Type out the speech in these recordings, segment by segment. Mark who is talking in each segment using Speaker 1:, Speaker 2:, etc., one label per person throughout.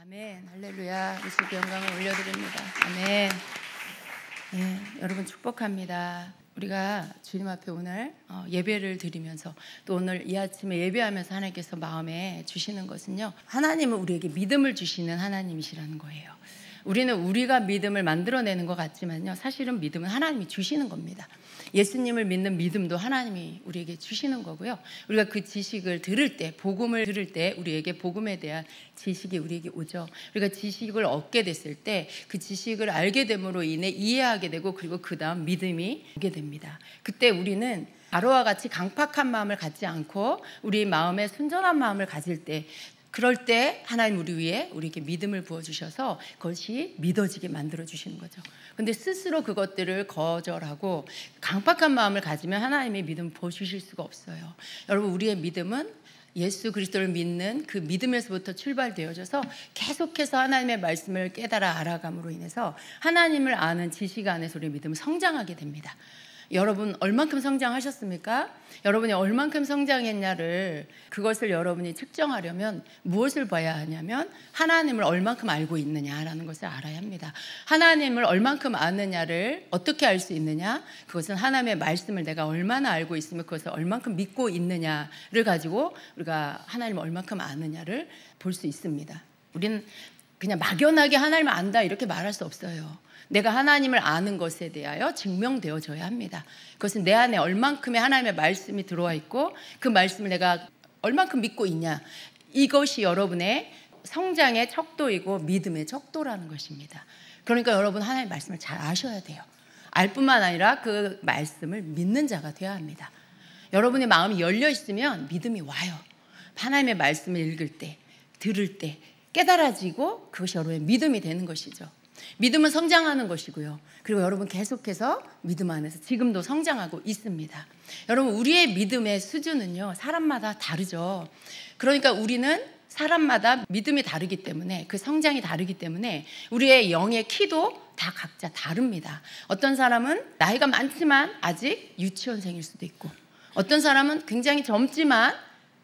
Speaker 1: 아멘. 할렐루야. 예수께 영광을 올려드립니다. 아멘. 네, 여러분 축복합니다. 우리가 주님 앞에 오늘 예배를 드리면서 또 오늘 이 아침에 예배하면서 하나님께서 마음에 주시는 것은요, 하나님은 우리에게 믿음을 주시는 하나님이시라는 거예요. 우리는 우리가 믿음을 만들어내는 것 같지만요, 사실은 믿음은 하나님이 주시는 겁니다. 예수님을 믿는 믿음도 하나님이 우리에게 주시는 거고요. 우리가 그 지식을 들을 때, 복음을 들을 때 우리에게 복음에 대한 지식이 우리에게 오죠. 우리가 지식을 얻게 됐을 때 그 지식을 알게 됨으로 인해 이해하게 되고, 그리고 그 다음 믿음이 오게 됩니다. 그때 우리는 바로와 같이 강팍한 마음을 갖지 않고 우리 마음에 순전한 마음을 가질 때, 그럴 때 하나님 우리 위에 우리에게 믿음을 부어주셔서 그것이 믿어지게 만들어주시는 거죠. 근데 스스로 그것들을 거절하고 강팍한 마음을 가지면 하나님의 믿음을 부어주실 수가 없어요. 여러분, 우리의 믿음은 예수 그리스도를 믿는 그 믿음에서부터 출발되어져서 계속해서 하나님의 말씀을 깨달아 알아감으로 인해서 하나님을 아는 지식 안에서 우리의 믿음은 성장하게 됩니다. 여러분 얼만큼 성장하셨습니까? 여러분이 얼만큼 성장했냐를, 그것을 여러분이 측정하려면 무엇을 봐야 하냐면 하나님을 얼만큼 알고 있느냐라는 것을 알아야 합니다. 하나님을 얼만큼 아느냐를 어떻게 알 수 있느냐? 그것은 하나님의 말씀을 내가 얼마나 알고 있으면 그것을 얼만큼 믿고 있느냐를 가지고 우리가 하나님을 얼만큼 아느냐를 볼 수 있습니다. 우리는 그냥 막연하게 하나님을 안다 이렇게 말할 수 없어요. 내가 하나님을 아는 것에 대하여 증명되어져야 합니다. 그것은 내 안에 얼만큼의 하나님의 말씀이 들어와 있고 그 말씀을 내가 얼만큼 믿고 있냐, 이것이 여러분의 성장의 척도이고 믿음의 척도라는 것입니다. 그러니까 여러분 하나님의 말씀을 잘 아셔야 돼요. 알 뿐만 아니라 그 말씀을 믿는 자가 되어야 합니다. 여러분의 마음이 열려 있으면 믿음이 와요. 하나님의 말씀을 읽을 때, 들을 때 깨달아지고 그것이 여러분의 믿음이 되는 것이죠. 믿음은 성장하는 것이고요. 그리고 여러분 계속해서 믿음 안에서 지금도 성장하고 있습니다. 여러분, 우리의 믿음의 수준은요, 사람마다 다르죠. 그러니까 우리는 사람마다 믿음이 다르기 때문에, 그 성장이 다르기 때문에 우리의 영의 키도 다 각자 다릅니다. 어떤 사람은 나이가 많지만 아직 유치원생일 수도 있고, 어떤 사람은 굉장히 젊지만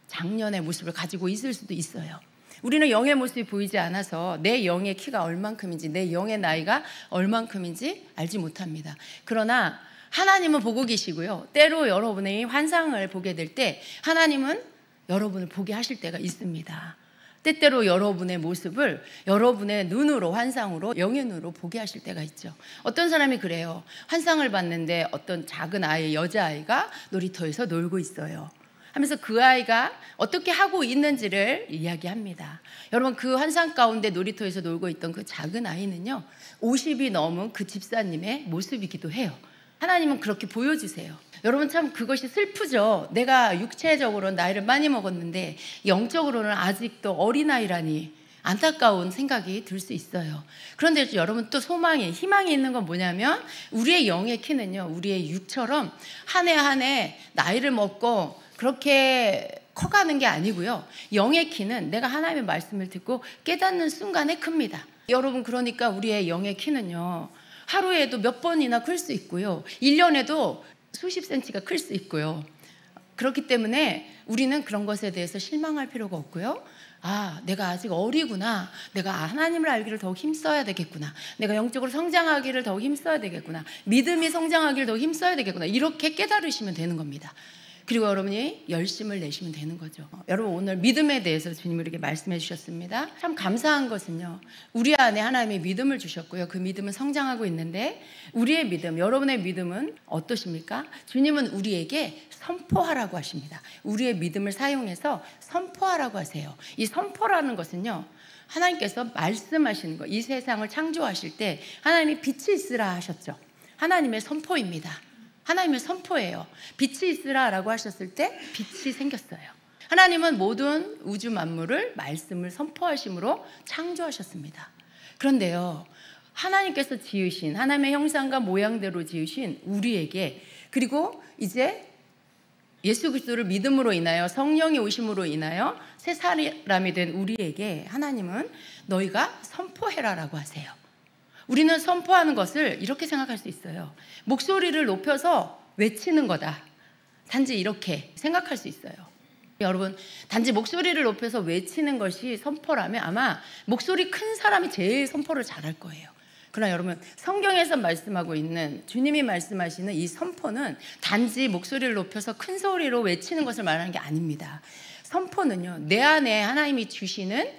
Speaker 1: 장년의 모습을 가지고 있을 수도 있어요. 우리는 영의 모습이 보이지 않아서 내 영의 키가 얼만큼인지, 내 영의 나이가 얼만큼인지 알지 못합니다. 그러나 하나님은 보고 계시고요. 때로 여러분의 환상을 보게 될 때 하나님은 여러분을 보게 하실 때가 있습니다. 때때로 여러분의 모습을 여러분의 눈으로, 환상으로, 영의 눈으로 보게 하실 때가 있죠. 어떤 사람이 그래요. 환상을 봤는데 어떤 작은 아이, 여자아이가 놀이터에서 놀고 있어요 하면서 그 아이가 어떻게 하고 있는지를 이야기합니다. 여러분, 그 환상 가운데 놀이터에서 놀고 있던 그 작은 아이는요, 50이 넘은 그 집사님의 모습이기도 해요. 하나님은 그렇게 보여주세요. 여러분, 참 그것이 슬프죠. 내가 육체적으로는 나이를 많이 먹었는데 영적으로는 아직도 어린아이라니 안타까운 생각이 들 수 있어요. 그런데 여러분, 또 소망이, 희망이 있는 건 뭐냐면 우리의 영의 키는요, 우리의 육처럼 한 해 한 해 나이를 먹고 그렇게 커가는 게 아니고요. 영의 키는 내가 하나님의 말씀을 듣고 깨닫는 순간에 큽니다. 여러분, 그러니까 우리의 영의 키는요, 하루에도 몇 번이나 클 수 있고요. 1년에도 수십 센치가 클 수 있고요. 그렇기 때문에 우리는 그런 것에 대해서 실망할 필요가 없고요. 아, 내가 아직 어리구나. 내가 하나님을 알기를 더욱 힘써야 되겠구나. 내가 영적으로 성장하기를 더욱 힘써야 되겠구나. 믿음이 성장하기를 더욱 힘써야 되겠구나. 이렇게 깨달으시면 되는 겁니다. 그리고 여러분이 열심을 내시면 되는 거죠. 여러분, 오늘 믿음에 대해서 주님이 이렇게 말씀해 주셨습니다. 참 감사한 것은요, 우리 안에 하나님이 믿음을 주셨고요. 그 믿음은 성장하고 있는데 우리의 믿음, 여러분의 믿음은 어떠십니까? 주님은 우리에게 선포하라고 하십니다. 우리의 믿음을 사용해서 선포하라고 하세요. 이 선포라는 것은요, 하나님께서 말씀하시는 거, 이 세상을 창조하실 때 하나님이 빛이 있으라 하셨죠. 하나님의 선포입니다. 하나님의 선포예요. 빛이 있으라라고 하셨을 때 빛이 생겼어요. 하나님은 모든 우주 만물을 말씀을 선포하심으로 창조하셨습니다. 그런데요, 하나님께서 지으신, 하나님의 형상과 모양대로 지으신 우리에게, 그리고 이제 예수 그리스도를 믿음으로 인하여 성령의 오심으로 인하여 새 사람이 된 우리에게 하나님은 너희가 선포해라라고 하세요. 우리는 선포하는 것을 이렇게 생각할 수 있어요. 목소리를 높여서 외치는 거다. 단지 이렇게 생각할 수 있어요. 여러분, 단지 목소리를 높여서 외치는 것이 선포라면 아마 목소리 큰 사람이 제일 선포를 잘할 거예요. 그러나 여러분, 성경에서 말씀하고 있는, 주님이 말씀하시는 이 선포는 단지 목소리를 높여서 큰 소리로 외치는 것을 말하는 게 아닙니다. 선포는요, 내 안에 하나님이 주시는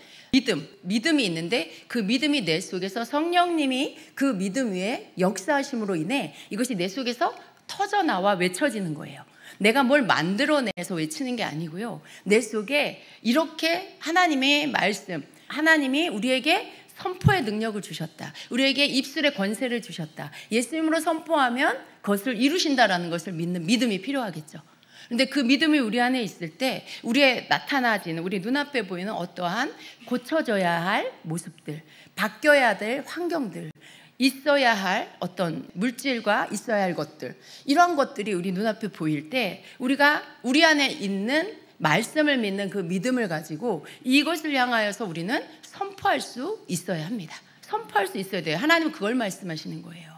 Speaker 1: 믿음이 있는데 그 믿음이 내 속에서 성령님이 그 믿음 위에 역사하심으로 인해 이것이 내 속에서 터져나와 외쳐지는 거예요. 내가 뭘 만들어내서 외치는 게 아니고요, 내 속에 이렇게 하나님의 말씀, 하나님이 우리에게 선포의 능력을 주셨다, 우리에게 입술의 권세를 주셨다, 예수님으로 선포하면 그것을 이루신다라는 것을 믿는 믿음이 필요하겠죠. 그런데 그 믿음이 우리 안에 있을 때 우리의 나타나지는, 우리 눈앞에 보이는 어떠한 고쳐져야 할 모습들, 바뀌어야 될 환경들, 있어야 할 어떤 물질과 있어야 할 것들, 이런 것들이 우리 눈앞에 보일 때 우리가 우리 안에 있는 말씀을 믿는 그 믿음을 가지고 이것을 향하여서 우리는 선포할 수 있어야 합니다. 선포할 수 있어야 돼요. 하나님은 그걸 말씀하시는 거예요.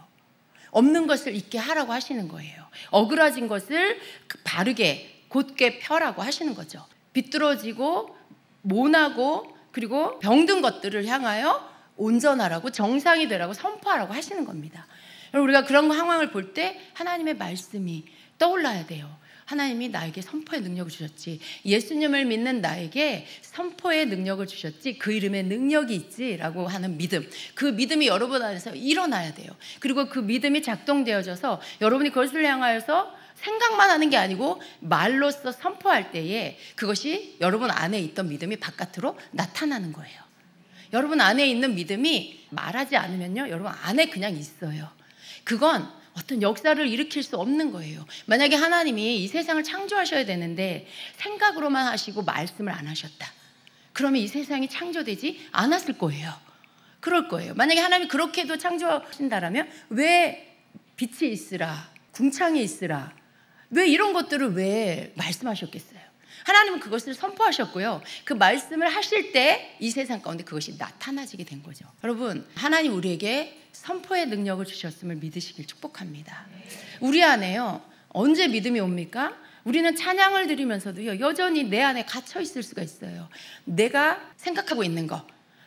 Speaker 1: 없는 것을 있게 하라고 하시는 거예요. 어그러진 것을 바르게 곧게 펴라고 하시는 거죠. 비뚤어지고 모나고 그리고 병든 것들을 향하여 온전하라고, 정상이 되라고 선포하라고 하시는 겁니다. 우리가 그런 상황을 볼 때 하나님의 말씀이 떠올라야 돼요. 하나님이 나에게 선포의 능력을 주셨지, 예수님을 믿는 나에게 선포의 능력을 주셨지, 그 이름에 능력이 있지라고 하는 믿음, 그 믿음이 여러분 안에서 일어나야 돼요. 그리고 그 믿음이 작동되어져서 여러분이 그것을 향하여서 생각만 하는 게 아니고 말로써 선포할 때에 그것이 여러분 안에 있던 믿음이 바깥으로 나타나는 거예요. 여러분 안에 있는 믿음이 말하지 않으면요, 여러분 안에 그냥 있어요. 그건 어떤 역사를 일으킬 수 없는 거예요. 만약에 하나님이 이 세상을 창조하셔야 되는데 생각으로만 하시고 말씀을 안 하셨다, 그러면 이 세상이 창조되지 않았을 거예요. 그럴 거예요. 만약에 하나님이 그렇게도 창조하신다라면 왜 빛이 있으라, 궁창이 있으라, 왜 이런 것들을 왜 말씀하셨겠어요? 하나님은 그것을 선포하셨고요, 그 말씀을 하실 때 이 세상 가운데 그것이 나타나지게 된 거죠. 여러분, 하나님 우리에게 선포의 능력을 주셨음을 믿으시길 축복합니다. 우리 안에요, 언제 믿음이 옵니까? 우리는 찬양을 드리면서도요, 여전히 내 안에 갇혀 있을 수가 있어요. 내가 생각하고 있는 거,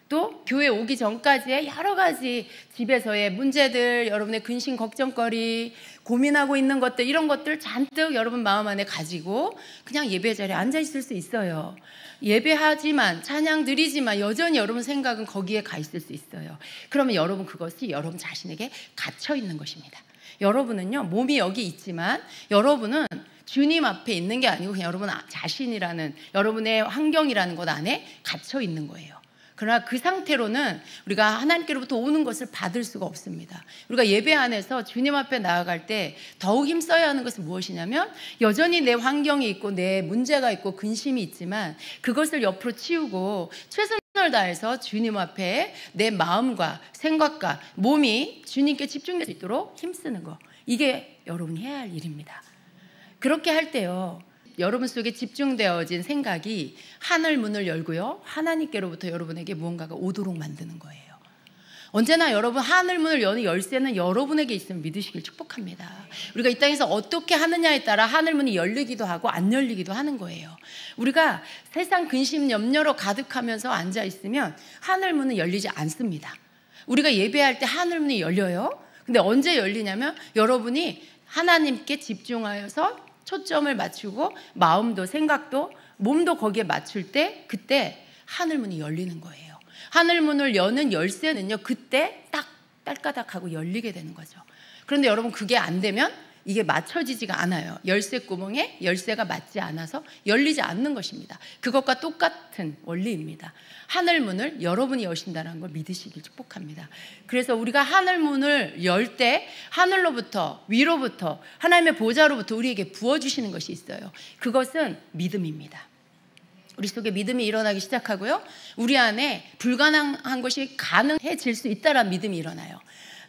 Speaker 1: 또 교회 오기 전까지의 여러 가지 집에서의 문제들, 여러분의 근심 걱정거리, 고민하고 있는 것들, 이런 것들 잔뜩 여러분 마음 안에 가지고 그냥 예배 자리에 앉아 있을 수 있어요. 예배하지만, 찬양 드리지만 여전히 여러분 생각은 거기에 가 있을 수 있어요. 그러면 여러분, 그것이 여러분 자신에게 갇혀 있는 것입니다. 여러분은요, 몸이 여기 있지만 여러분은 주님 앞에 있는 게 아니고 그냥 여러분 자신이라는, 여러분의 환경이라는 것 안에 갇혀 있는 거예요. 그러나 그 상태로는 우리가 하나님께로부터 오는 것을 받을 수가 없습니다. 우리가 예배 안에서 주님 앞에 나아갈 때 더욱 힘써야 하는 것은 무엇이냐면, 여전히 내 환경이 있고 내 문제가 있고 근심이 있지만 그것을 옆으로 치우고 최선을 다해서 주님 앞에 내 마음과 생각과 몸이 주님께 집중될 수 있도록 힘쓰는 거, 이게 여러분이 해야 할 일입니다. 그렇게 할 때요, 여러분 속에 집중되어진 생각이 하늘 문을 열고요, 하나님께로부터 여러분에게 무언가가 오도록 만드는 거예요. 언제나 여러분, 하늘 문을 여는 열쇠는 여러분에게 있으면 믿으시길 축복합니다. 우리가 이 땅에서 어떻게 하느냐에 따라 하늘 문이 열리기도 하고 안 열리기도 하는 거예요. 우리가 세상 근심 염려로 가득하면서 앉아 있으면 하늘 문은 열리지 않습니다. 우리가 예배할 때 하늘 문이 열려요. 근데 언제 열리냐면 여러분이 하나님께 집중하여서 초점을 맞추고 마음도 생각도 몸도 거기에 맞출 때, 그때 하늘문이 열리는 거예요. 하늘문을 여는 열쇠는요, 그때 딱 딸까닥하고 열리게 되는 거죠. 그런데 여러분, 그게 안 되면 이게 맞춰지지가 않아요. 열쇠 구멍에 열쇠가 맞지 않아서 열리지 않는 것입니다. 그것과 똑같은 원리입니다. 하늘문을 여러분이 여신다는 걸 믿으시길 축복합니다. 그래서 우리가 하늘문을 열 때 하늘로부터, 위로부터, 하나님의 보좌로부터 우리에게 부어주시는 것이 있어요. 그것은 믿음입니다. 우리 속에 믿음이 일어나기 시작하고요, 우리 안에 불가능한 것이 가능해질 수 있다라는 믿음이 일어나요.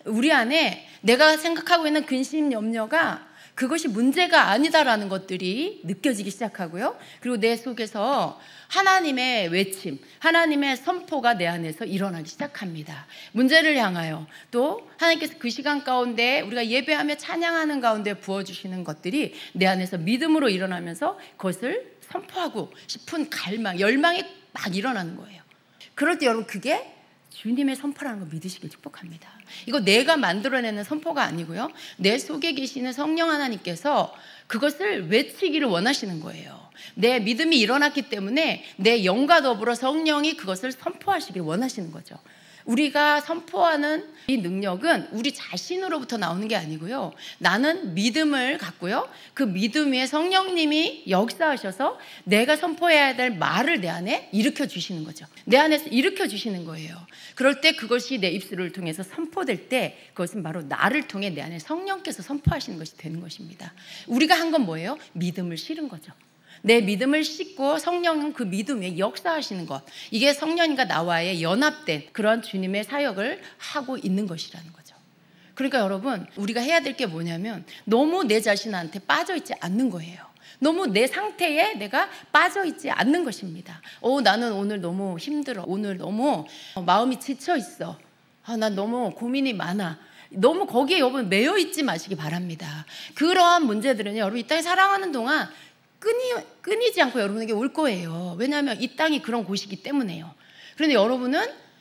Speaker 1: 우리 안에 내가 생각하고 있는 근심 염려가 그것이 문제가 아니다라는 것들이 느껴지기 시작하고요, 그리고 내 속에서 하나님의 외침, 하나님의 선포가 내 안에서 일어나기 시작합니다. 문제를 향하여, 또 하나님께서 그 시간 가운데 우리가 예배하며 찬양하는 가운데 부어주시는 것들이 내 안에서 믿음으로 일어나면서 그것을 선포하고 싶은 갈망, 열망이 막 일어나는 거예요. 그럴 때 여러분 그게 주님의 선포라는 걸 믿으시길 축복합니다. 이거 내가 만들어내는 선포가 아니고요, 내 속에 계시는 성령 하나님께서 그것을 외치기를 원하시는 거예요. 내 믿음이 일어났기 때문에 내 영과 더불어 성령이 그것을 선포하시길 원하시는 거죠. 우리가 선포하는 이 능력은 우리 자신으로부터 나오는 게 아니고요, 나는 믿음을 갖고요, 그 믿음 위에 성령님이 역사하셔서 내가 선포해야 될 말을 내 안에 일으켜 주시는 거죠. 내 안에서 일으켜 주시는 거예요. 그럴 때 그것이 내 입술을 통해서 선포될 때 그것은 바로 나를 통해 내 안에 성령께서 선포하시는 것이 되는 것입니다. 우리가 한 건 뭐예요? 믿음을 실은 거죠. 내 믿음을 싣고 성령은 그 믿음 위에 역사하시는 것, 이게 성령님과 나와의 연합된 그런 주님의 사역을 하고 있는 것이라는 거죠. 그러니까 여러분, 우리가 해야 될 게 뭐냐면 너무 내 자신한테 빠져있지 않는 거예요. 너무 내 상태에 내가 빠져있지 않는 것입니다. 나는 오늘 너무 힘들어, 오늘 너무 마음이 지쳐있어, 난 너무 고민이 많아, 너무 거기에 여러분 매여있지 마시기 바랍니다. 그러한 문제들은요, 여러분 이 땅에 살아가는 동안 끊이지 않고 여러분에게 올 거예요. 왜냐하면 이 땅이 그런 곳이기 때문에요. 그런데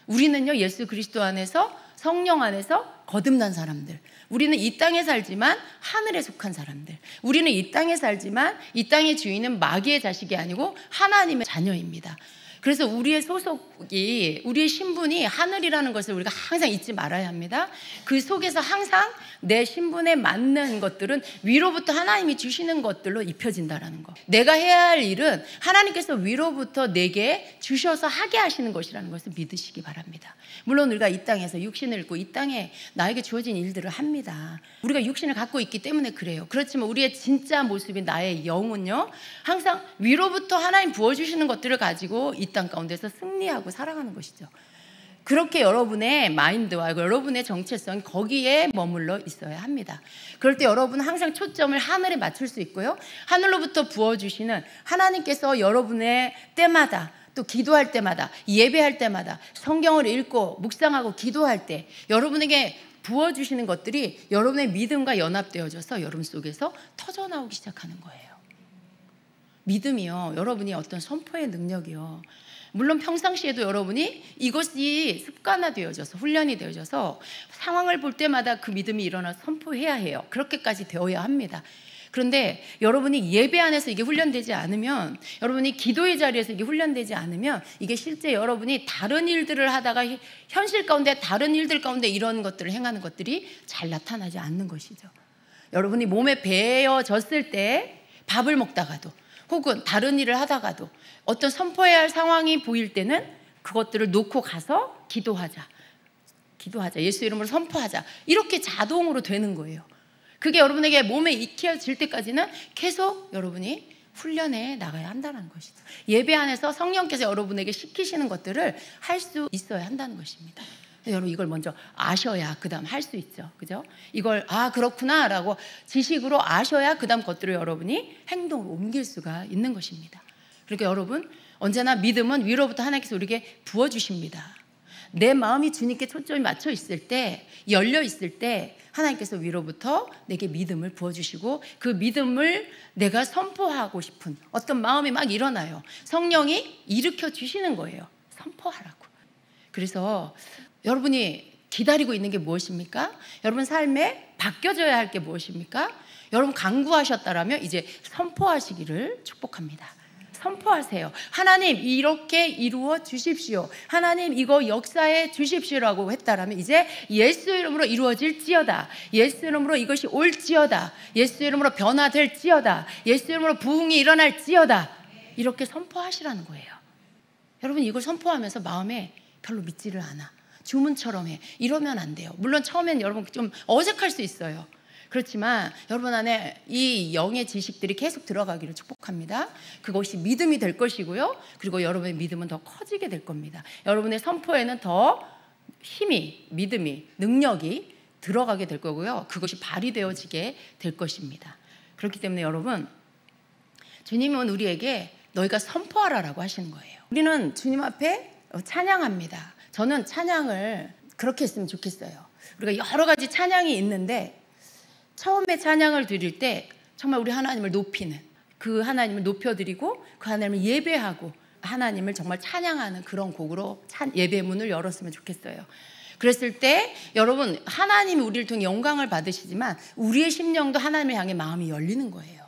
Speaker 1: 우리는요, 예수 그리스도 안에서, 성령 안에서 거듭난 사람들, 우리는 이 땅에 살지만 하늘에 속한 사람들, 우리는 이 땅에 살지만 이 땅의 주인은 마귀의 자식이 아니고 하나님의 자녀입니다. 그래서 우리의 소속이, 우리의 신분이 하늘이라는 것을 우리가 항상 잊지 말아야 합니다. 그 속에서 항상 내 신분에 맞는 것들은 위로부터 하나님이 주시는 것들로 입혀진다는 거. 내가 해야 할 일은 하나님께서 위로부터 내게 주셔서 하게 하시는 것이라는 것을 믿으시기 바랍니다. 물론 우리가 이 땅에서 육신을 입고 이 땅에 나에게 주어진 일들을 합니다. 우리가 육신을 갖고 있기 때문에 그래요. 그렇지만 우리의 진짜 모습인 나의 영은요, 항상 위로부터 하나님 부어주시는 것들을 가지고 이 땅 가운데서 승리하고 살아가는 것이죠. 그렇게 여러분의 마인드와 여러분의 정체성이 거기에 머물러 있어야 합니다. 그럴 때 여러분은 항상 초점을 하늘에 맞출 수 있고요, 하늘로부터 부어주시는 하나님께서 여러분의 때마다, 또 기도할 때마다, 예배할 때마다, 성경을 읽고 묵상하고 기도할 때 여러분에게 부어주시는 것들이 여러분의 믿음과 연합되어져서 여러분 속에서 터져나오기 시작하는 거예요. 믿음이요, 여러분이 어떤 선포의 능력이요, 물론 평상시에도 여러분이 이것이 습관화되어져서, 훈련이 되어져서 상황을 볼 때마다 그 믿음이 일어나서 선포해야 해요. 그렇게까지 되어야 합니다. 그런데 여러분이 예배 안에서 이게 훈련되지 않으면, 여러분이 기도의 자리에서 이게 훈련되지 않으면, 이게 실제 여러분이 다른 일들을 하다가 현실 가운데, 다른 일들 가운데 이런 것들을 행하는 것들이 잘 나타나지 않는 것이죠. 여러분이 몸에 배어졌을 때 밥을 먹다가도, 혹은 다른 일을 하다가도 어떤 선포해야 할 상황이 보일 때는 그것들을 놓고 가서 기도하자, 예수 이름으로 선포하자, 이렇게 자동으로 되는 거예요. 그게 여러분에게 몸에 익혀질 때까지는 계속 여러분이 훈련해 나가야 한다는 것이죠. 예배 안에서 성령께서 여러분에게 시키시는 것들을 할 수 있어야 한다는 것입니다. 여러분 이걸 먼저 아셔야 그 다음 할 수 있죠. 그죠? 이걸 그렇구나 라고 지식으로 아셔야 그 다음 것들을 여러분이 행동으로 옮길 수가 있는 것입니다. 그러니까 여러분, 언제나 믿음은 위로부터 하나님께서 우리에게 부어주십니다. 내 마음이 주님께 초점이 맞춰 있을 때, 열려 있을 때 하나님께서 위로부터 내게 믿음을 부어주시고, 그 믿음을 내가 선포하고 싶은 어떤 마음이 막 일어나요. 성령이 일으켜 주시는 거예요. 선포하라고. 그래서 여러분이 기다리고 있는 게 무엇입니까? 여러분 삶에 바뀌어져야 할 게 무엇입니까? 여러분 간구하셨다라면 이제 선포하시기를 축복합니다. 선포하세요. 하나님 이렇게 이루어 주십시오. 하나님 이거 역사해 주십시오라고 했다라면 이제 예수 이름으로 이루어질지어다. 예수 이름으로 이것이 올지어다. 예수 이름으로 변화될지어다. 예수 이름으로 부흥이 일어날지어다. 이렇게 선포하시라는 거예요. 여러분 이걸 선포하면서 마음에 별로 믿지를 않아. 주문처럼 해. 이러면 안 돼요. 물론 처음엔 여러분 좀 어색할 수 있어요. 그렇지만 여러분 안에 이 영의 지식들이 계속 들어가기를 축복합니다. 그것이 믿음이 될 것이고요. 그리고 여러분의 믿음은 더 커지게 될 겁니다. 여러분의 선포에는 더 힘이, 믿음이, 능력이 들어가게 될 거고요. 그것이 발휘되어지게 될 것입니다. 그렇기 때문에 여러분, 주님은 우리에게 너희가 선포하라라고 하시는 거예요. 우리는 주님 앞에 찬양합니다. 저는 찬양을 그렇게 했으면 좋겠어요. 우리가 여러 가지 찬양이 있는데 처음에 찬양을 드릴 때 정말 우리 하나님을 높이는, 그 하나님을 높여드리고 그 하나님을 예배하고 하나님을 정말 찬양하는 그런 곡으로 예배문을 열었으면 좋겠어요. 그랬을 때 여러분, 하나님이 우리를 통해 영광을 받으시지만 우리의 심령도 하나님을 향해 마음이 열리는 거예요.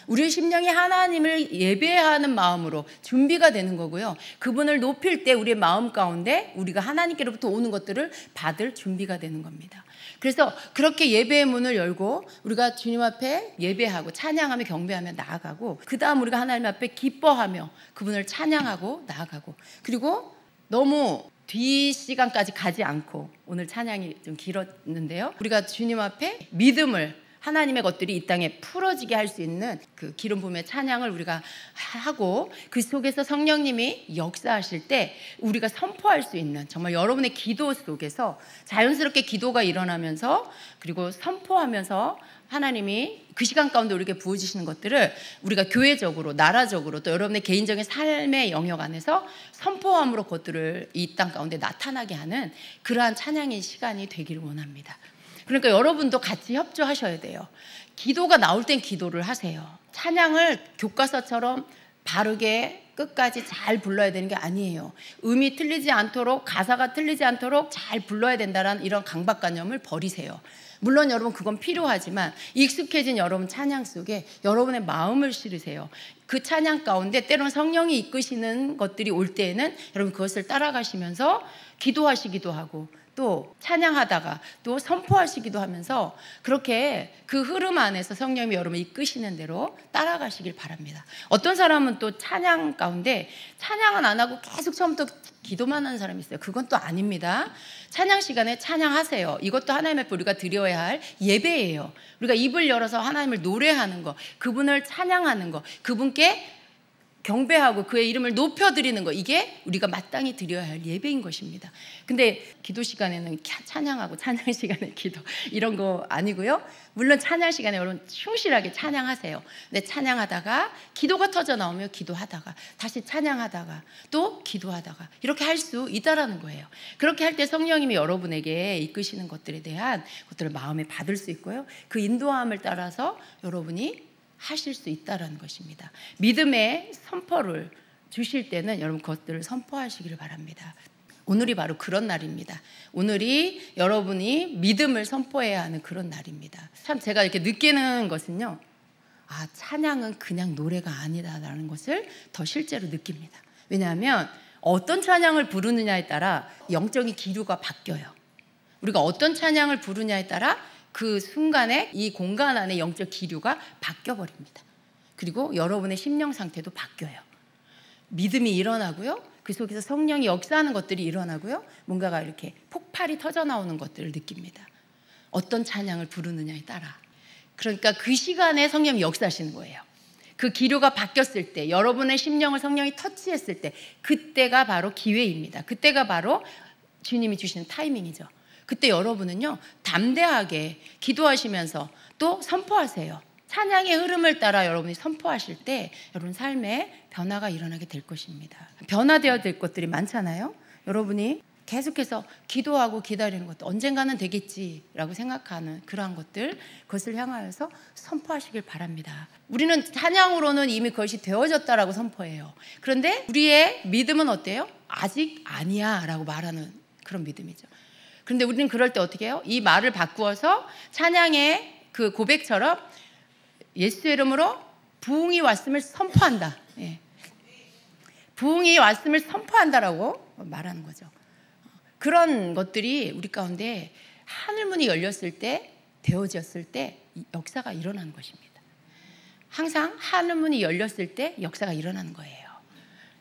Speaker 1: 우리의 심령이 하나님을 예배하는 마음으로 준비가 되는 거고요. 그분을 높일 때 우리의 마음 가운데 우리가 하나님께로부터 오는 것들을 받을 준비가 되는 겁니다. 그래서 그렇게 예배의 문을 열고 우리가 주님 앞에 예배하고 찬양하며 경배하며 나아가고, 그 다음 우리가 하나님 앞에 기뻐하며 그분을 찬양하고 나아가고, 그리고 너무 뒷시간까지 가지 않고, 오늘 찬양이 좀 길었는데요, 우리가 주님 앞에 믿음을, 하나님의 것들이 이 땅에 풀어지게 할 수 있는 그 기름 부음의 찬양을 우리가 하고, 그 속에서 성령님이 역사하실 때 우리가 선포할 수 있는, 정말 여러분의 기도 속에서 자연스럽게 기도가 일어나면서 그리고 선포하면서 하나님이 그 시간 가운데 우리에게 부어주시는 것들을 우리가 교회적으로, 나라적으로, 또 여러분의 개인적인 삶의 영역 안에서 선포함으로 그것들을 이 땅 가운데 나타나게 하는 그러한 찬양의 시간이 되기를 원합니다. 그러니까 여러분도 같이 협조하셔야 돼요. 기도가 나올 땐 기도를 하세요. 찬양을 교과서처럼 바르게 끝까지 잘 불러야 되는 게 아니에요. 음이 틀리지 않도록, 가사가 틀리지 않도록 잘 불러야 된다는 이런 강박관념을 버리세요. 물론 여러분 그건 필요하지만 익숙해진 여러분 찬양 속에 여러분의 마음을 실으세요. 그 찬양 가운데 때로는 성령이 이끄시는 것들이 올 때에는 여러분 그것을 따라가시면서 기도하시기도 하고, 또 찬양하다가 또 선포하시기도 하면서 그렇게 그 흐름 안에서 성령이 여러분을 이끄시는 대로 따라가시길 바랍니다. 어떤 사람은 또 찬양 가운데 찬양은 안 하고 계속 처음부터 기도만 하는 사람이 있어요. 그건 또 아닙니다. 찬양 시간에 찬양하세요. 이것도 하나님 앞에 우리가 드려야 할 예배예요. 우리가 입을 열어서 하나님을 노래하는 거, 그분을 찬양하는 거, 그분께 경배하고 그의 이름을 높여드리는 거, 이게 우리가 마땅히 드려야 할 예배인 것입니다. 근데 기도 시간에는 찬양하고 찬양 시간에 기도 이런 거 아니고요. 물론 찬양 시간에 여러분 충실하게 찬양하세요. 근데 찬양하다가 기도가 터져 나오면 기도하다가 다시 찬양하다가 또 기도하다가 이렇게 할 수 있다라는 거예요. 그렇게 할 때 성령님이 여러분에게 이끄시는 것들에 대한 것들을 마음에 받을 수 있고요. 그 인도함을 따라서 여러분이 하실 수 있다는 것입니다. 믿음의 선포를 주실 때는 여러분 그것들을 선포하시기를 바랍니다. 오늘이 바로 그런 날입니다. 오늘이 여러분이 믿음을 선포해야 하는 그런 날입니다. 참 제가 이렇게 느끼는 것은요, 찬양은 그냥 노래가 아니다라는 것을 더 실제로 느낍니다. 왜냐하면 어떤 찬양을 부르느냐에 따라 영적인 기류가 바뀌어요. 우리가 어떤 찬양을 부르냐에 따라 그 순간에 이 공간 안에 영적 기류가 바뀌어버립니다. 그리고 여러분의 심령 상태도 바뀌어요. 믿음이 일어나고요. 그 속에서 성령이 역사하는 것들이 일어나고요. 뭔가가 이렇게 폭발이 터져 나오는 것들을 느낍니다. 어떤 찬양을 부르느냐에 따라. 그러니까 그 시간에 성령이 역사하시는 거예요. 그 기류가 바뀌었을 때, 여러분의 심령을 성령이 터치했을 때, 그때가 바로 기회입니다. 그때가 바로 주님이 주시는 타이밍이죠. 그때 여러분은요, 담대하게 기도하시면서 또 선포하세요. 찬양의 흐름을 따라 여러분이 선포하실 때 여러분 삶에 변화가 일어나게 될 것입니다. 변화되어야 될 것들이 많잖아요. 여러분이 계속해서 기도하고 기다리는 것도 언젠가는 되겠지라고 생각하는 그러한 것들, 그것을 향하여서 선포하시길 바랍니다. 우리는 찬양으로는 이미 그것이 되어졌다라고 선포해요. 그런데 우리의 믿음은 어때요? 아직 아니야 라고 말하는 그런 믿음이죠. 그런데 우리는 그럴 때 어떻게 해요? 이 말을 바꾸어서 찬양의 그 고백처럼 예수의 이름으로 부흥이 왔음을 선포한다. 예. 부흥이 왔음을 선포한다라고 말하는 거죠. 그런 것들이 우리 가운데 하늘문이 열렸을 때, 되어졌을 때 역사가 일어나는 것입니다. 항상 하늘문이 열렸을 때 역사가 일어나는 거예요.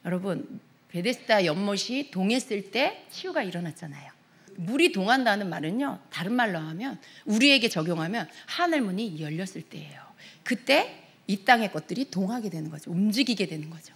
Speaker 1: 여러분, 베데스다 연못이 동했을 때 치유가 일어났잖아요. 물이 동한다는 말은요, 다른 말로 하면 우리에게 적용하면 하늘문이 열렸을 때예요. 그때 이 땅의 것들이 동하게 되는 거죠. 움직이게 되는 거죠.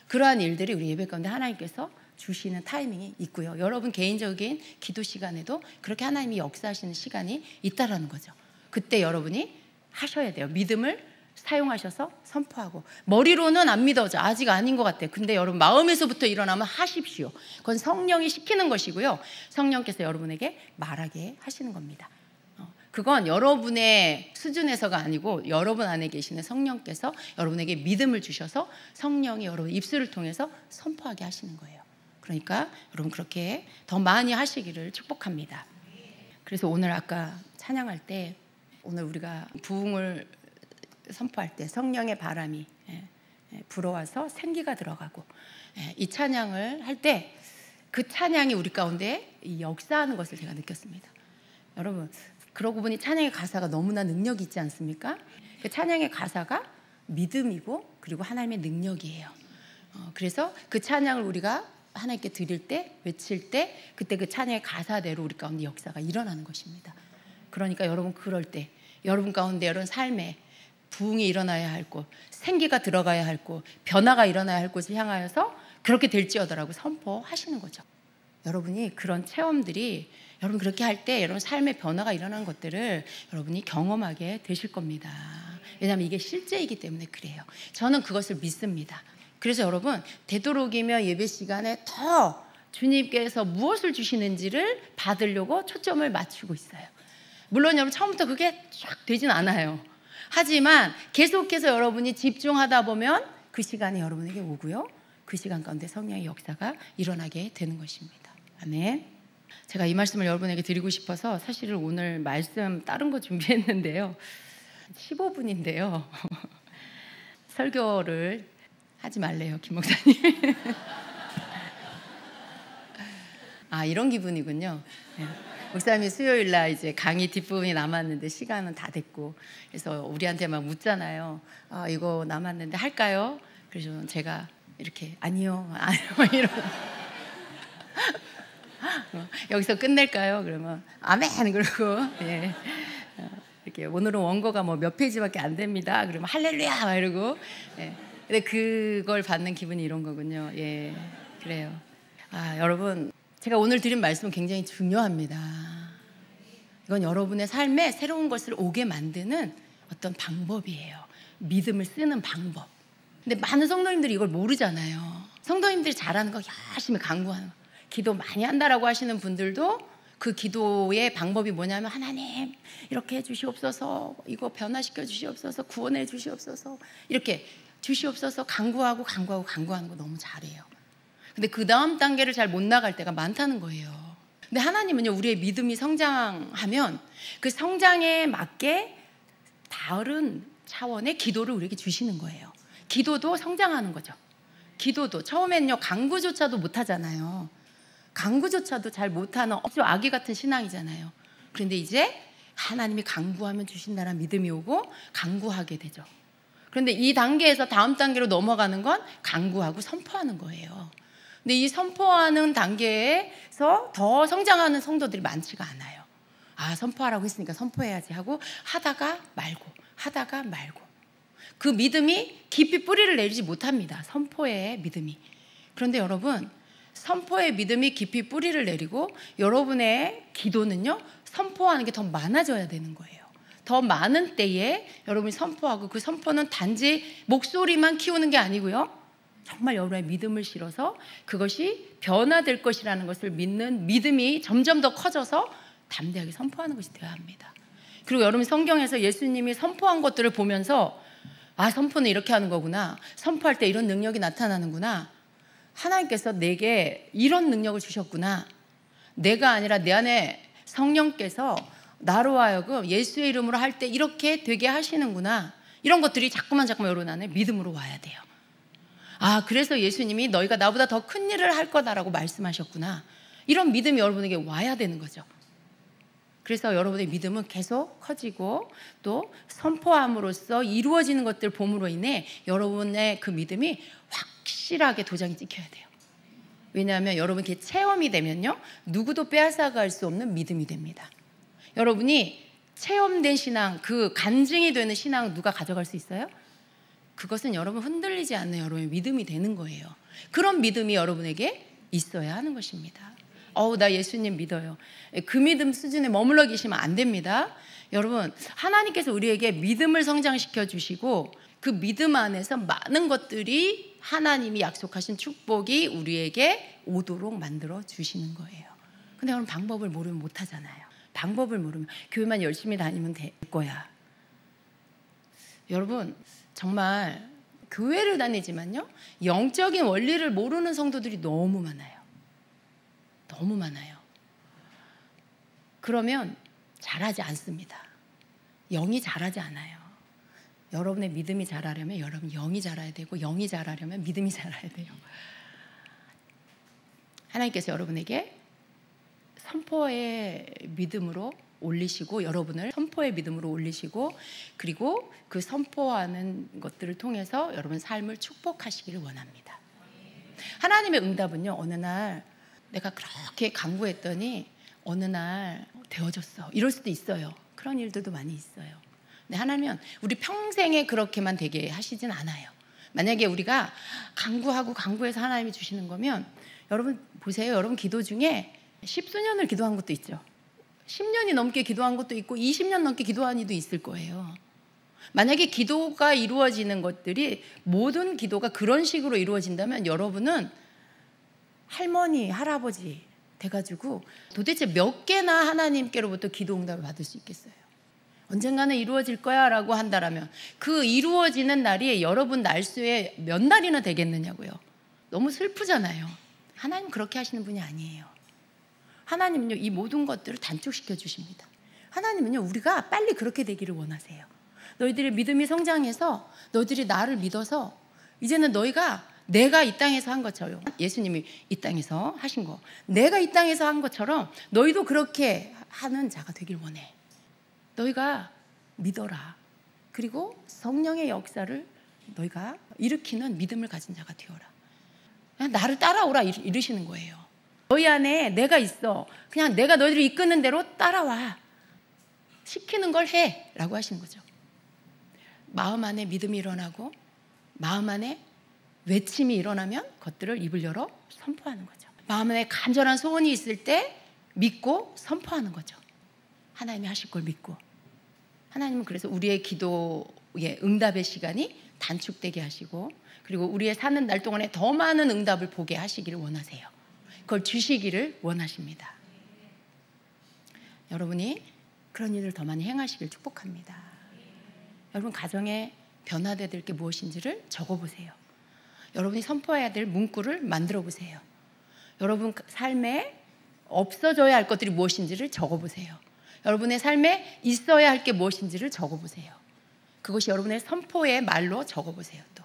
Speaker 1: 그러한 일들이 우리 예배 가운데 하나님께서 주시는 타이밍이 있고요. 여러분 개인적인 기도 시간에도 그렇게 하나님이 역사하시는 시간이 있다라는 거죠. 그때 여러분이 하셔야 돼요. 믿음을 사용하셔서 선포하고. 머리로는 안 믿어져. 아직 아닌 것 같아요. 근데 여러분 마음에서부터 일어나면 하십시오. 그건 성령이 시키는 것이고요. 성령께서 여러분에게 말하게 하시는 겁니다. 그건 여러분의 수준에서가 아니고 여러분 안에 계시는 성령께서 여러분에게 믿음을 주셔서 성령이 여러분 입술을 통해서 선포하게 하시는 거예요. 그러니까 여러분 그렇게 더 많이 하시기를 축복합니다. 그래서 오늘 아까 찬양할 때 오늘 우리가 부흥을 선포할 때 성령의 바람이 불어와서 생기가 들어가고 이 찬양을 할 때 그 찬양이 우리 가운데 역사하는 것을 제가 느꼈습니다. 여러분 그러고 보니 찬양의 가사가 너무나 능력이 있지 않습니까? 그 찬양의 가사가 믿음이고 그리고 하나님의 능력이에요. 그래서 그 찬양을 우리가 하나님께 드릴 때 외칠 때 그때 그 찬양의 가사대로 우리 가운데 역사가 일어나는 것입니다. 그러니까 여러분 그럴 때 여러분 가운데 여러분 삶에 부흥이 일어나야 할 곳, 생기가 들어가야 할 곳, 변화가 일어나야 할 곳을 향하여서 그렇게 될지어다라고 선포하시는 거죠. 여러분이 그런 체험들이 여러분 그렇게 할 때 여러분 삶의 변화가 일어나는 것들을 여러분이 경험하게 되실 겁니다. 왜냐하면 이게 실제이기 때문에 그래요. 저는 그것을 믿습니다. 그래서 여러분 되도록이면 예배 시간에 더 주님께서 무엇을 주시는지를 받으려고 초점을 맞추고 있어요. 물론 여러분 처음부터 그게 쫙 되진 않아요. 하지만 계속해서 여러분이 집중하다 보면 그 시간이 여러분에게 오고요. 그 시간 가운데 성령의 역사가 일어나게 되는 것입니다. 아멘. 제가 이 말씀을 여러분에게 드리고 싶어서 사실은 오늘 말씀 다른 거 준비했는데요. 15분인데요. 설교를 하지 말래요, 김 목사님. 아, 이런 기분이군요. 네. 목사님이 수요일 날 이제 강의 뒷부분이 남았는데 시간은 다 됐고 그래서 우리한테 막 묻잖아요. 아, 이거 남았는데 할까요? 그래서 제가 이렇게 아니요, 이러고 여기서 끝낼까요? 그러면 아멘 그러고 예. 이렇게 오늘은 원고가 뭐 몇 페이지밖에 안 됩니다. 그러면 할렐루야 막 이러고 예. 근데 그걸 받는 기분이 이런 거군요. 예, 그래요. 아, 여러분 제가 오늘 드린 말씀은 굉장히 중요합니다. 이건 여러분의 삶에 새로운 것을 오게 만드는 어떤 방법이에요. 믿음을 쓰는 방법. 근데 많은 성도님들이 이걸 모르잖아요. 성도님들이 잘하는 거 열심히 강구하는 거. 기도 많이 한다라고 하시는 분들도 그 기도의 방법이 뭐냐면 하나님 이렇게 해주시옵소서, 이거 변화시켜 주시옵소서, 구원해 주시옵소서 이렇게 주시옵소서 강구하는 거 너무 잘해요. 근데 그 다음 단계를 잘 못 나갈 때가 많다는 거예요. 근데 하나님은요 우리의 믿음이 성장하면 그 성장에 맞게 다른 차원의 기도를 우리에게 주시는 거예요. 기도도 성장하는 거죠. 기도도 처음에는요 강구조차도 못하잖아요. 강구조차도 잘 못하는 아주 아기 같은 신앙이잖아요. 그런데 이제 하나님이 강구하면 주신다는 믿음이 오고 강구하게 되죠. 그런데 이 단계에서 다음 단계로 넘어가는 건 강구하고 선포하는 거예요. 근데 이 선포하는 단계에서 더 성장하는 성도들이 많지가 않아요. 아, 선포하라고 했으니까 선포해야지 하고 하다가 말고 그 믿음이 깊이 뿌리를 내리지 못합니다. 선포의 믿음이. 그런데 여러분 선포의 믿음이 깊이 뿌리를 내리고 여러분의 기도는요 선포하는 게 더 많아져야 되는 거예요. 더 많은 때에 여러분이 선포하고 그 선포는 단지 목소리만 키우는 게 아니고요 정말 여러분의 믿음을 실어서 그것이 변화될 것이라는 것을 믿는 믿음이 점점 더 커져서 담대하게 선포하는 것이 되어야 합니다. 그리고 여러분 성경에서 예수님이 선포한 것들을 보면서 아, 선포는 이렇게 하는 거구나, 선포할 때 이런 능력이 나타나는구나, 하나님께서 내게 이런 능력을 주셨구나, 내가 아니라 내 안에 성령께서 나로 하여금 예수의 이름으로 할 때 이렇게 되게 하시는구나, 이런 것들이 자꾸만 여러분 안에 믿음으로 와야 돼요. 아, 그래서 예수님이 너희가 나보다 더 큰 일을 할 거다라고 말씀하셨구나, 이런 믿음이 여러분에게 와야 되는 거죠. 그래서 여러분의 믿음은 계속 커지고 또 선포함으로써 이루어지는 것들 봄으로 인해 여러분의 그 믿음이 확실하게 도장이 찍혀야 돼요. 왜냐하면 여러분께 체험이 되면요 누구도 빼앗아갈 수 없는 믿음이 됩니다. 여러분이 체험된 신앙, 그 간증이 되는 신앙 누가 가져갈 수 있어요? 그것은 여러분 흔들리지 않는 여러분의 믿음이 되는 거예요. 그런 믿음이 여러분에게 있어야 하는 것입니다. 나 예수님 믿어요. 그 믿음 수준에 머물러 계시면 안 됩니다. 여러분 하나님께서 우리에게 믿음을 성장시켜 주시고 그 믿음 안에서 많은 것들이 하나님이 약속하신 축복이 우리에게 오도록 만들어 주시는 거예요. 근데 여러분 방법을 모르면 못 하잖아요. 방법을 모르면 교회만 열심히 다니면 될 거야. 여러분 정말 교회를 다니지만요, 영적인 원리를 모르는 성도들이 너무 많아요. 너무 많아요. 그러면 잘하지 않습니다. 영이 잘하지 않아요. 여러분의 믿음이 자라려면 여러분 영이 자라야 되고, 영이 자라려면 믿음이 자라야 돼요. 하나님께서 여러분에게 선포의 믿음으로 올리시고, 여러분을 선포의 믿음으로 올리시고, 그리고 그 선포하는 것들을 통해서 여러분 삶을 축복하시기를 원합니다. 하나님의 응답은요, 어느 날 내가 그렇게 간구했더니 어느 날 되어졌어, 이럴 수도 있어요. 그런 일들도 많이 있어요. 근데 하나님은 우리 평생에 그렇게만 되게 하시진 않아요. 만약에 우리가 간구해서 하나님이 주시는 거면, 여러분 보세요. 여러분 기도 중에 10수년을 기도한 것도 있죠. 10년이 넘게 기도한 것도 있고 20년 넘게 기도한 이도 있을 거예요. 만약에 기도가 이루어지는 것들이, 모든 기도가 그런 식으로 이루어진다면 여러분은 할머니, 할아버지 돼가지고 도대체 몇 개나 하나님께로부터 기도 응답을 받을 수 있겠어요? 언젠가는 이루어질 거야 라고 한다라면 그 이루어지는 날이 여러분 날수에 몇 날이나 되겠느냐고요. 너무 슬프잖아요. 하나님 그렇게 하시는 분이 아니에요. 하나님은요, 이 모든 것들을 단축시켜 주십니다. 하나님은요, 우리가 빨리 그렇게 되기를 원하세요. 너희들의 믿음이 성장해서 너희들이 나를 믿어서 이제는 너희가 내가 이 땅에서 한 것처럼, 예수님이 이 땅에서 하신 거, 내가 이 땅에서 한 것처럼 너희도 그렇게 하는 자가 되길 원해. 너희가 믿어라. 그리고 성령의 역사를 너희가 일으키는 믿음을 가진 자가 되어라. 그냥 나를 따라오라 이러시는 거예요. 너희 안에 내가 있어. 그냥 내가 너희들을 이끄는 대로 따라와. 시키는 걸 해 라고 하시는 거죠. 마음 안에 믿음이 일어나고 마음 안에 외침이 일어나면 그것들을 입을 열어 선포하는 거죠. 마음 안에 간절한 소원이 있을 때 믿고 선포하는 거죠. 하나님이 하실 걸 믿고. 하나님은 그래서 우리의 기도의 응답의 시간이 단축되게 하시고, 그리고 우리의 사는 날 동안에 더 많은 응답을 보게 하시기를 원하세요. 그걸 주시기를 원하십니다. 여러분이 그런 일을 더 많이 행하시길 축복합니다. 여러분 가정에 변화되어야 될 게 무엇인지를 적어보세요. 여러분이 선포해야 될 문구를 만들어 보세요. 여러분 삶에 없어져야 할 것들이 무엇인지를 적어보세요. 여러분의 삶에 있어야 할 게 무엇인지를 적어보세요. 그것이 여러분의 선포의 말로 적어보세요. 또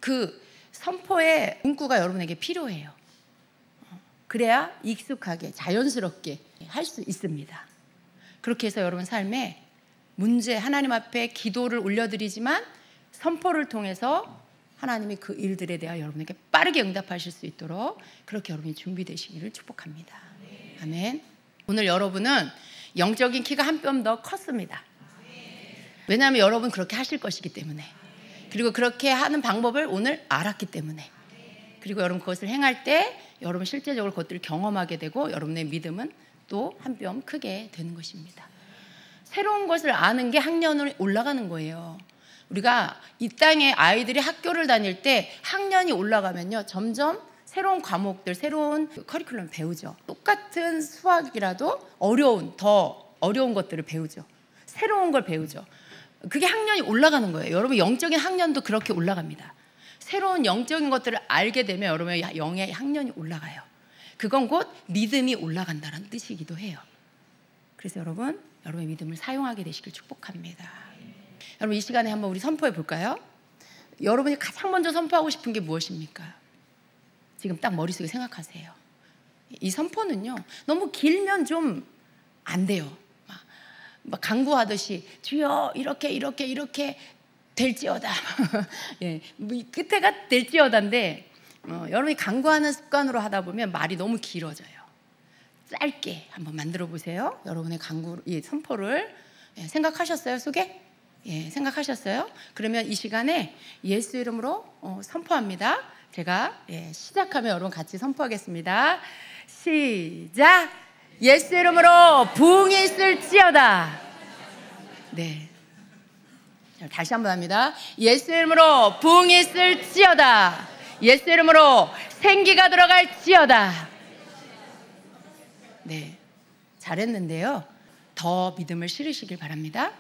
Speaker 1: 그 선포의 문구가 여러분에게 필요해요. 그래야 익숙하게 자연스럽게 할 수 있습니다. 그렇게 해서 여러분 삶에 문제, 하나님 앞에 기도를 올려드리지만 선포를 통해서 하나님이 그 일들에 대하여 여러분에게 빠르게 응답하실 수 있도록 그렇게 여러분이 준비되시기를 축복합니다. 아멘. 오늘 여러분은 영적인 키가 한 뼘 더 컸습니다. 왜냐하면 여러분 그렇게 하실 것이기 때문에, 그리고 그렇게 하는 방법을 오늘 알았기 때문에, 그리고 여러분 그것을 행할 때 여러분 실제적으로 그것들을 경험하게 되고 여러분의 믿음은 또 한 뼘 크게 되는 것입니다. 새로운 것을 아는 게 학년으로 올라가는 거예요. 우리가 이 땅에 아이들이 학교를 다닐 때 학년이 올라가면요, 점점 새로운 과목들, 새로운 커리큘럼 배우죠. 똑같은 수학이라도 더 어려운 것들을 배우죠. 새로운 걸 배우죠. 그게 학년이 올라가는 거예요. 여러분 영적인 학년도 그렇게 올라갑니다. 새로운 영적인 것들을 알게 되면 여러분의 영의 학년이 올라가요. 그건 곧 믿음이 올라간다는 뜻이기도 해요. 그래서 여러분의 믿음을 사용하게 되시길 축복합니다. 여러분 이 시간에 한번 우리 선포해 볼까요? 여러분이 가장 먼저 선포하고 싶은 게 무엇입니까? 지금 딱 머릿속에 생각하세요. 이 선포는요, 너무 길면 좀 안 돼요. 막 간구하듯이 주여 이렇게 될지어다. 예, 끝에가 될지어다인데 여러분이 간구하는 습관으로 하다 보면 말이 너무 길어져요. 짧게 한번 만들어 보세요. 여러분의 선포를 생각하셨어요? 속에? 예, 생각하셨어요? 그러면 이 시간에 예수 이름으로 선포합니다. 제가 시작하면 여러분 같이 선포하겠습니다. 시작! 예수 이름으로 부흥이 있을지어다. 네. 다시 한번 합니다. 예수 이름으로 부흥이 있을지어다. 예수 이름으로 생기가 들어갈지어다. 네, 잘했는데요. 더 믿음을 실으시길 바랍니다.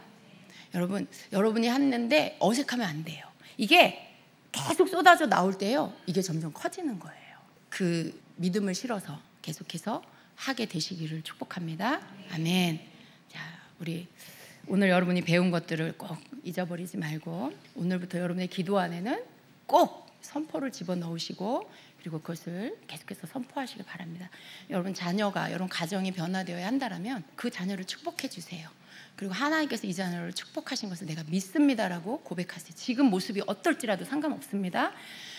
Speaker 1: 여러분이 했는데 어색하면 안 돼요. 이게 계속 쏟아져 나올 때요, 이게 점점 커지는 거예요. 그 믿음을 실어서 계속해서 하게 되시기를 축복합니다. 아멘. 자, 우리 오늘 여러분이 배운 것들을 꼭 잊어버리지 말고 오늘부터 여러분의 기도 안에는 꼭 선포를 집어넣으시고 그리고 그것을 계속해서 선포하시길 바랍니다. 여러분 자녀가, 여러분 가정이 변화되어야 한다면 그 자녀를 축복해 주세요. 그리고 하나님께서 이 자녀를 축복하신 것을 내가 믿습니다라고 고백하세요. 지금 모습이 어떨지라도 상관없습니다.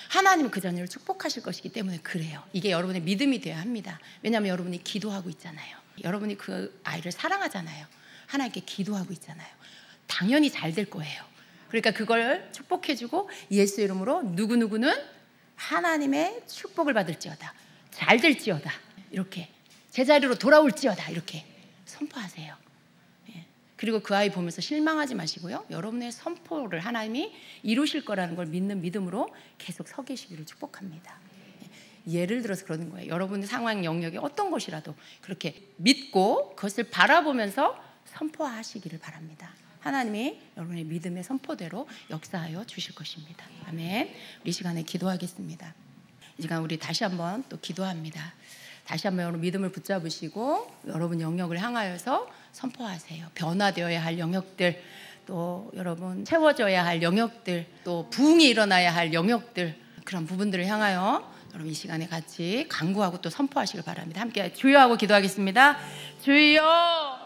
Speaker 1: 하나님은 그 자녀를 축복하실 것이기 때문에 그래요. 이게 여러분의 믿음이 되어야 합니다. 왜냐하면 여러분이 기도하고 있잖아요. 여러분이 그 아이를 사랑하잖아요. 하나님께 기도하고 있잖아요. 당연히 잘 될 거예요. 그러니까 그걸 축복해주고 예수 이름으로 누구누구는 하나님의 축복을 받을지어다, 잘 될지어다, 이렇게 제자리로 돌아올지어다, 이렇게 선포하세요. 그리고 그 아이 보면서 실망하지 마시고요, 여러분의 선포를 하나님이 이루실 거라는 걸 믿는 믿음으로 계속 서 계시기를 축복합니다. 예를 들어서 그러는 거예요. 여러분의 상황 영역이 어떤 것이라도 그렇게 믿고 그것을 바라보면서 선포하시기를 바랍니다. 하나님이 여러분의 믿음의 선포대로 역사하여 주실 것입니다. 아멘. 우리 시간에 기도하겠습니다. 이 시간 우리 다시 한번 또 기도합니다. 다시 한번 여러분 믿음을 붙잡으시고 여러분 영역을 향하여서 선포하세요. 변화되어야 할 영역들, 또 여러분 채워져야 할 영역들, 또 부흥이 일어나야 할 영역들, 그런 부분들을 향하여 여러분 이 시간에 같이 간구하고 또 선포하시길 바랍니다. 함께 주여 하고 기도하겠습니다. 주여.